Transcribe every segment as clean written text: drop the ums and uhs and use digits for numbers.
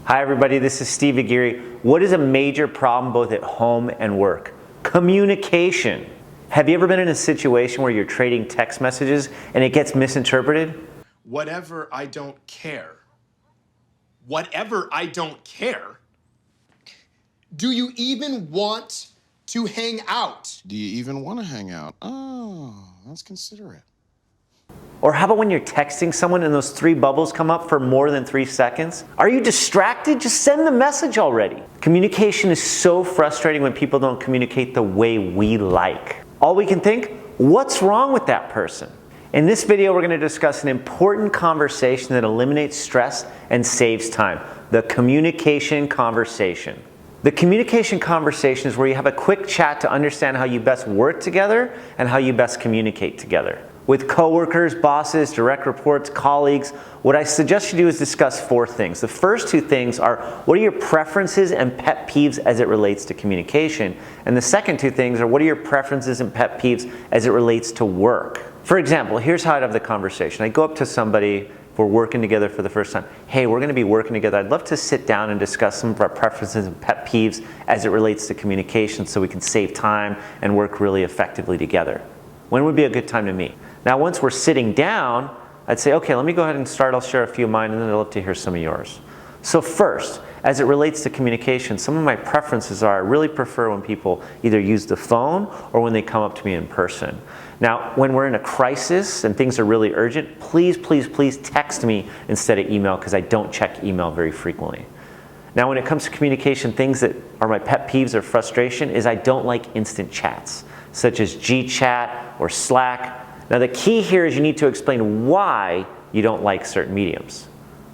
Hi everybody, this is Steve Aguirre. What is a major problem both at home and work? Communication. Have you ever been in a situation where you're trading text messages and it gets misinterpreted? Whatever, I don't care. Whatever, I don't care? Do you even want to hang out? Do you even want to hang out? Oh, that's considerate. Or how about when you're texting someone and those three bubbles come up for more than 3 seconds? Are you distracted? Just send the message already. Communication is so frustrating when people don't communicate the way we like. All we can think, what's wrong with that person? In this video, we're going to discuss an important conversation that eliminates stress and saves time. The communication conversation. The communication conversation is where you have a quick chat to understand how you best work together and how you best communicate together. With coworkers, bosses, direct reports, colleagues, what I suggest you do is discuss 4 things. The first 2 things are, what are your preferences and pet peeves as it relates to communication? And the second 2 things are, what are your preferences and pet peeves as it relates to work? For example, here's how I'd have the conversation. I go up to somebody, if we're working together for the first time. Hey, we're going to be working together. I'd love to sit down and discuss some of our preferences and pet peeves as it relates to communication so we can save time and work really effectively together. When would be a good time to meet? Now, once we're sitting down, I'd say, okay, let me go ahead and start. I'll share a few of mine, and then I'd love to hear some of yours. So first, as it relates to communication, some of my preferences are I really prefer when people either use the phone or when they come up to me in person. Now, when we're in a crisis and things are really urgent, please, please, please text me instead of email because I don't check email very frequently. Now, when it comes to communication, things that are my pet peeves or frustration is I don't like instant chats, such as GChat or Slack. Now the key here is you need to explain why you don't like certain mediums.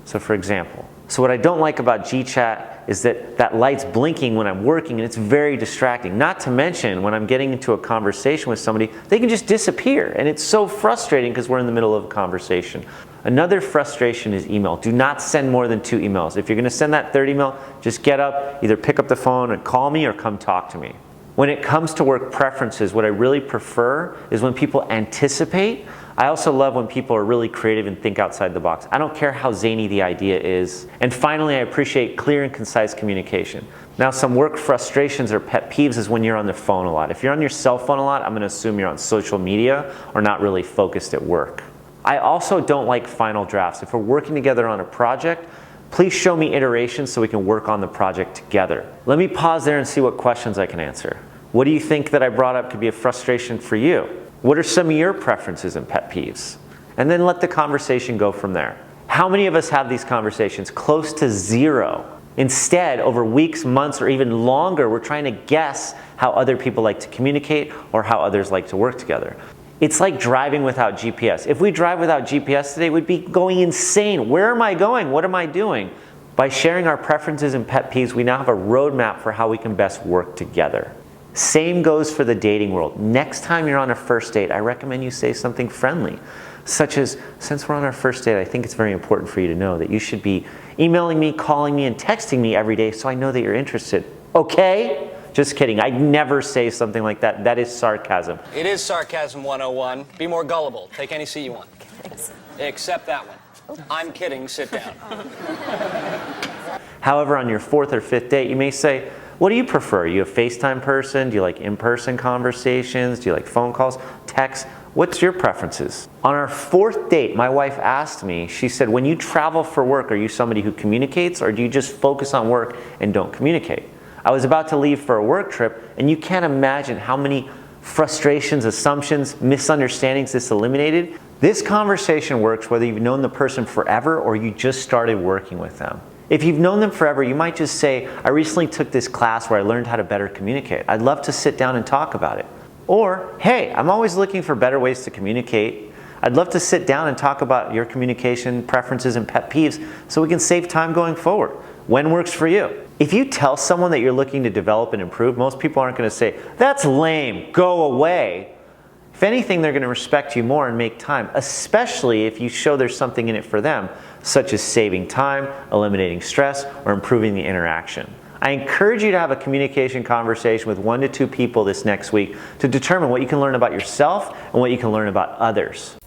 So for example, what I don't like about GChat is that light's blinking when I'm working and it's very distracting. Not to mention when I'm getting into a conversation with somebody, they can just disappear and it's so frustrating because we're in the middle of a conversation. Another frustration is email. Do not send more than 2 emails. If you're going to send that 3rd email, just get up, either pick up the phone and call me or come talk to me. When it comes to work preferences, what I really prefer is when people anticipate. I also love when people are really creative and think outside the box. I don't care how zany the idea is. And finally, I appreciate clear and concise communication. Now, some work frustrations or pet peeves is when you're on the phone a lot. If you're on your cell phone a lot, I'm going to assume you're on social media or not really focused at work. I also don't like final drafts. If we're working together on a project, please show me iterations so we can work on the project together. Let me pause there and see what questions I can answer. What do you think that I brought up could be a frustration for you? What are some of your preferences and pet peeves? And then let the conversation go from there. How many of us have these conversations? Close to 0. Instead, over weeks, months, or even longer, we're trying to guess how other people like to communicate or how others like to work together. It's like driving without GPS. If we drive without GPS today, we'd be going insane. Where am I going? What am I doing? By sharing our preferences and pet peeves, we now have a roadmap for how we can best work together. Same goes for the dating world. Next time you're on a first date, I recommend you say something friendly, such as, since we're on our first date, I think it's very important for you to know that you should be emailing me, calling me, and texting me every day so I know that you're interested. Okay? Just kidding. I'd never say something like that. That is sarcasm. It is sarcasm 101. Be more gullible. Take any seat you want. Thanks. Except that one. I'm kidding. Sit down. However, on your 4th or 5th date, you may say, what do you prefer? Are you a FaceTime person? Do you like in-person conversations? Do you like phone calls, texts? What's your preferences? On our 4th date, my wife asked me, she said, when you travel for work, are you somebody who communicates or do you just focus on work and don't communicate? I was about to leave for a work trip, and you can't imagine how many frustrations, assumptions, misunderstandings this eliminated. This conversation works whether you've known the person forever or you just started working with them. If you've known them forever, you might just say, I recently took this class where I learned how to better communicate. I'd love to sit down and talk about it. Or, hey, I'm always looking for better ways to communicate. I'd love to sit down and talk about your communication preferences and pet peeves so we can save time going forward. When works for you? If you tell someone that you're looking to develop and improve, most people aren't going to say, that's lame, go away. If anything, they're going to respect you more and make time, especially if you show there's something in it for them, such as saving time, eliminating stress, or improving the interaction. I encourage you to have a communication conversation with 1 to 2 people this next week to determine what you can learn about yourself and what you can learn about others.